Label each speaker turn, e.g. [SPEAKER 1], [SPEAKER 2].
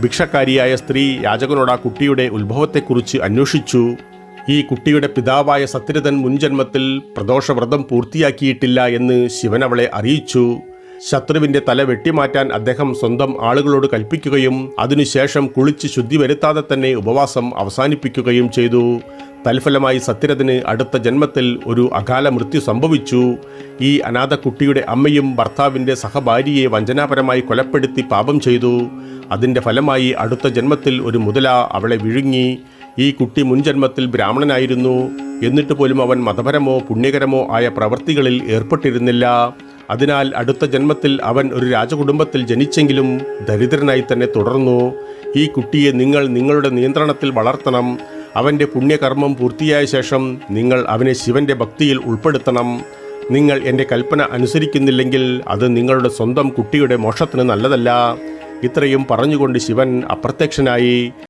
[SPEAKER 1] ഭിക്ഷക്കാരിയായ സ്ത്രീ യാചകനോട് ആ കുട്ടിയുടെ ഉത്ഭവത്തെക്കുറിച്ച് അന്വേഷിച്ചു. ഈ കുട്ടിയുടെ പിതാവായ സത്യരഥൻ മുൻജന്മത്തിൽ പ്രദോഷവ്രതം പൂർത്തിയാക്കിയിട്ടില്ല എന്ന് ശിവൻ അവളെ അറിയിച്ചു. ശത്രുവിൻ്റെ തല വെട്ടിമാറ്റാൻ അദ്ദേഹം സ്വന്തം ആളുകളോട് കൽപ്പിക്കുകയും അതിനുശേഷം കുളിച്ച് ശുദ്ധി വരുത്താതെ തന്നെ ഉപവാസം അവസാനിപ്പിക്കുകയും ചെയ്തു. തൽഫലമായി സത്യരഥന് അടുത്ത ജന്മത്തിൽ ഒരു അകാല മൃത്യു സംഭവിച്ചു. ഈ അനാഥ കുട്ടിയുടെ അമ്മയും ഭർത്താവിൻ്റെ സഹഭാര്യയെ വഞ്ചനാപരമായി കൊലപ്പെടുത്തി പാപം ചെയ്തു. അതിൻ്റെ ഫലമായി അടുത്ത ജന്മത്തിൽ ഒരു മുതല അവളെ വിഴുങ്ങി. ഈ കുട്ടി മുൻജന്മത്തിൽ ബ്രാഹ്മണനായിരുന്നു. എന്നിട്ട് പോലും അവൻ മതപരമോ പുണ്യകരമോ ആയ പ്രവൃത്തികളിൽ ഏർപ്പെട്ടിരുന്നില്ല. അതിനാൽ അടുത്ത ജന്മത്തിൽ അവൻ ഒരു രാജകുടുംബത്തിൽ ജനിച്ചെങ്കിലും ദരിദ്രനായി തന്നെ തുടർന്നു. ഈ കുട്ടിയെ നിങ്ങൾ നിങ്ങളുടെ നിയന്ത്രണത്തിൽ വളർത്തണം. അവൻ്റെ പുണ്യകർമ്മം പൂർത്തിയായ ശേഷം നിങ്ങൾ അവനെ ശിവൻ്റെ ഭക്തിയിൽ ഉൾപ്പെടുത്തണം. നിങ്ങൾ എൻ്റെ കൽപ്പന അനുസരിക്കുന്നില്ലെങ്കിൽ അത് നിങ്ങളുടെ സ്വന്തം കുട്ടിയുടെ മോക്ഷത്തിന് നല്ലതല്ല. ഇത്രയും പറഞ്ഞുകൊണ്ട് ശിവൻ അപ്രത്യക്ഷനായി.